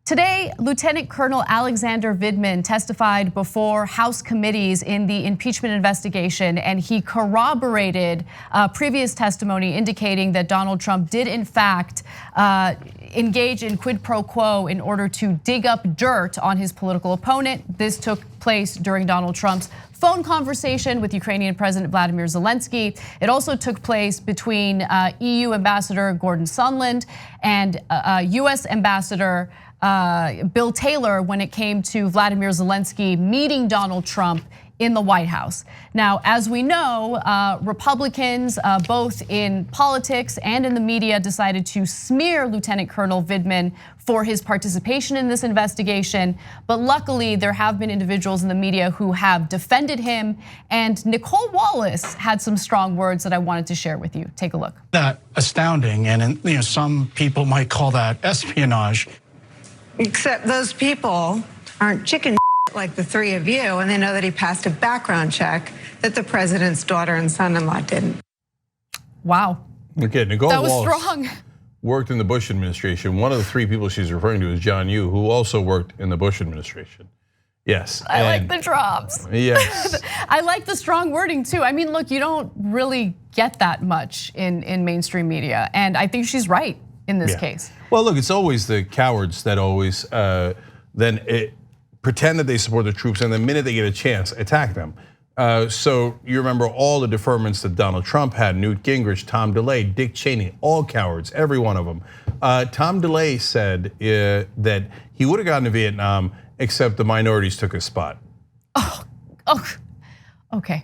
Today, Lieutenant Colonel Alexander Vindman testified before House committees in the impeachment investigation, and he corroborated previous testimony indicating that Donald Trump did in fact engage in quid pro quo in order to dig up dirt on his political opponent. This took place during Donald Trump's phone conversation with Ukrainian President Vladimir Zelensky. It also took place between EU Ambassador Gordon Sondland and US Ambassador Bill Taylor when it came to Vladimir Zelensky meeting Donald Trump in the White House. Now, as we know, Republicans, both in politics and in the media, decided to smear Lieutenant Colonel Vindman for his participation in this investigation. But luckily, there have been individuals in the media who have defended him. And Nicole Wallace had some strong words that I wanted to share with you. Take a look. That astounding, and some people might call that espionage. Except those people aren't chicken like the three of you, and they know that he passed a background check that the president's daughter and son-in-law didn't. Wow. Okay, Nicole that was Wallace strong. Worked in the Bush administration. One of the three people she's referring to is John Yoo, who also worked in the Bush administration. Yes. I like the drops. Yes. I like the strong wording too. I mean, look, you don't really get that much in mainstream media, and I think she's right in this case. Well, look, it's always the cowards that always pretend that they support the troops, and the minute they get a chance, attack them. So you remember all the deferments that Donald Trump had: Newt Gingrich, Tom DeLay, Dick Cheney, all cowards, every one of them. Tom DeLay said that he would have gotten to Vietnam, except the minorities took his spot. Oh, okay.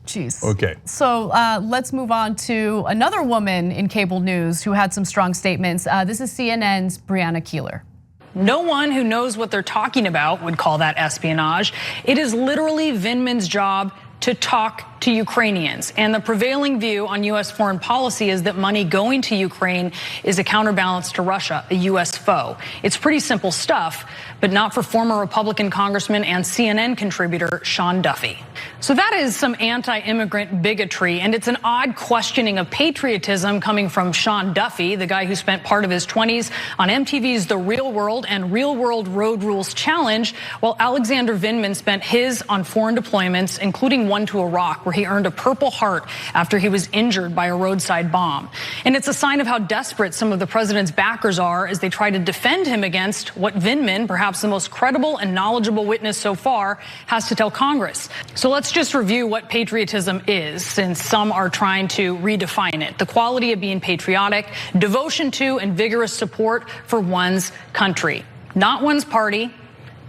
Jeez. Okay. So let's move on to another woman in cable news who had some strong statements. This is CNN's Brianna Keeler. No one who knows what they're talking about would call that espionage. It is literally Vindman's job to talk to Ukrainians. And the prevailing view on US foreign policy is that money going to Ukraine is a counterbalance to Russia, a US foe. It's pretty simple stuff, but not for former Republican Congressman and CNN contributor Sean Duffy. So that is some anti-immigrant bigotry, and it's an odd questioning of patriotism coming from Sean Duffy, the guy who spent part of his 20s on MTV's The Real World and Real World Road Rules Challenge, while Alexander Vindman spent his on foreign deployments, including one to Iraq, where he earned a Purple Heart after he was injured by a roadside bomb. And it's a sign of how desperate some of the president's backers are as they try to defend him against what Vindman, perhaps the most credible and knowledgeable witness so far, has to tell Congress. So let's just review what patriotism is, since some are trying to redefine it. The quality of being patriotic, devotion to and vigorous support for one's country, not one's party,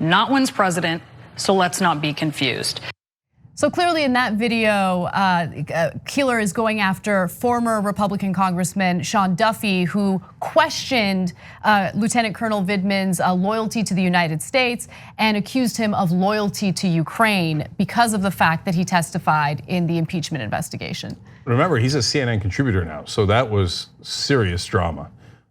not one's president. So let's not be confused. So clearly in that video, Keeler is going after former Republican Congressman Sean Duffy, who questioned Lieutenant Colonel Vindman's loyalty to the United States and accused him of loyalty to Ukraine because of the fact that he testified in the impeachment investigation. Remember, he's a CNN contributor now, so that was serious drama.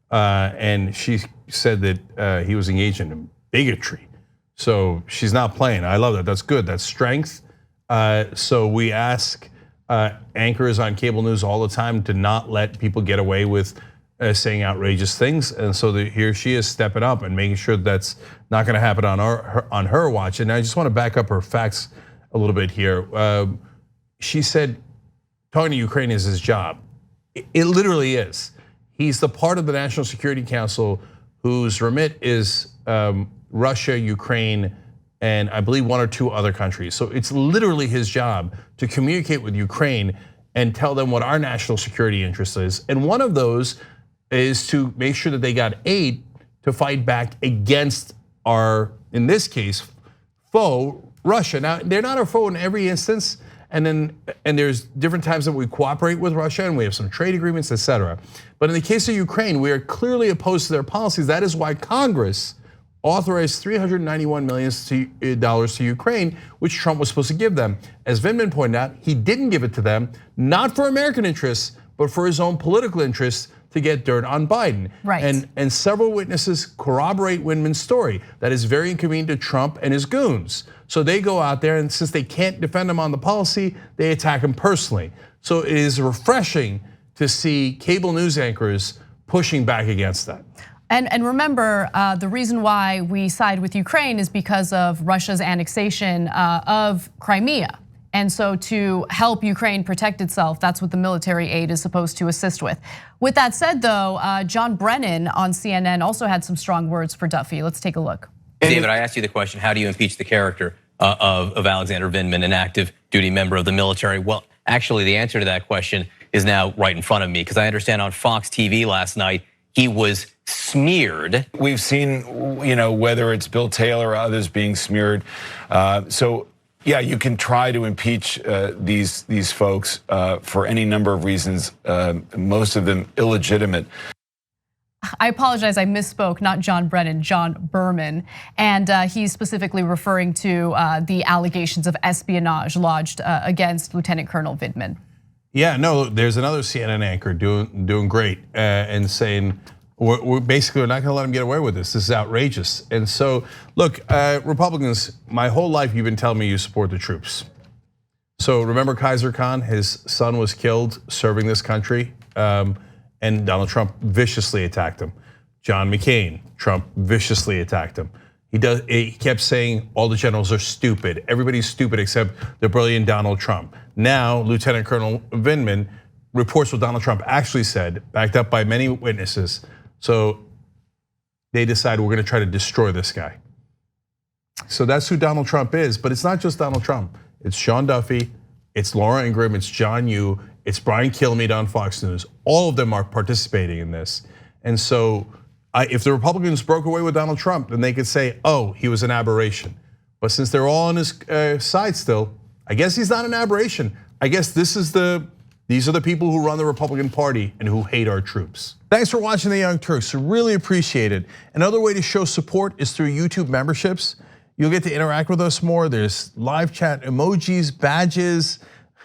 And she said that he was engaged in bigotry. So she's not playing. I love that. That's good. That's strength. So we ask anchors on cable news all the time to not let people get away with saying outrageous things, and so here she is stepping up and making sure that's not going to happen on her watch. And I just want to back up her facts a little bit here. She said talking to Ukraine is his job. It literally is. He's the part of the National Security Council whose remit is Russia, Ukraine, and I believe one or two other countries. So it's literally his job to communicate with Ukraine and tell them what our national security interest is. And one of those is to make sure that they got aid to fight back against our, in this case, foe, Russia. Now, they're not our foe in every instance, and there's different times that we cooperate with Russia and we have some trade agreements, etc. But in the case of Ukraine, we are clearly opposed to their policies. That is why Congress authorized $391 million to Ukraine, which Trump was supposed to give them. As Vindman pointed out, he didn't give it to them, not for American interests, but for his own political interests to get dirt on Biden. Right. And several witnesses corroborate Vindman's story. That is very inconvenient to Trump and his goons. So they go out there, and since they can't defend him on the policy, they attack him personally. So it is refreshing to see cable news anchors pushing back against that. And remember, the reason why we side with Ukraine is because of Russia's annexation of Crimea. And so to help Ukraine protect itself, that's what the military aid is supposed to assist with. With that said though, John Brennan on CNN also had some strong words for Duffy. Let's take a look. David, I asked you the question, how do you impeach the character of Alexander Vindman, an active duty member of the military? Well, actually the answer to that question is now right in front of me, because I understand on Fox TV last night, he was smeared. We've seen, whether it's Bill Taylor or others being smeared. So yeah, you can try to impeach these folks for any number of reasons, most of them illegitimate. I apologize, I misspoke, not John Brennan, John Berman. And he's specifically referring to the allegations of espionage lodged against Lieutenant Colonel Vindman. Yeah, no, there's another CNN anchor doing great and saying, we're basically not gonna let him get away with this. This is outrageous. And so, look, Republicans, my whole life you've been telling me you support the troops. So remember Kaiser Khan, his son was killed serving this country, and Donald Trump viciously attacked him. John McCain, Trump viciously attacked him. He kept saying all the generals are stupid. Everybody's stupid except the brilliant Donald Trump. Now, Lieutenant Colonel Vindman reports what Donald Trump actually said, backed up by many witnesses. So they decide we're gonna try to destroy this guy. So that's who Donald Trump is, but it's not just Donald Trump. It's Sean Duffy, it's Laura Ingraham, it's John Yoo, it's Brian Kilmeade on Fox News. All of them are participating in this. And so if the Republicans broke away with Donald Trump, then they could say, oh, he was an aberration. But since they're all on his side still, I guess he's not an aberration. I guess these are the people who run the Republican Party and who hate our troops. Thanks for watching The Young Turks, really appreciate it. Another way to show support is through YouTube memberships. You'll get to interact with us more. There's live chat emojis, badges.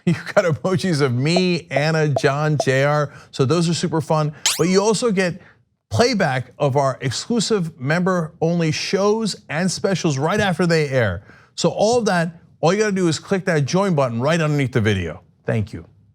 You've got emojis of me, Anna, John, JR. So those are super fun. But you also get playback of our exclusive member-only shows and specials right after they air. So all of that, all you gotta do is click that join button right underneath the video. Thank you.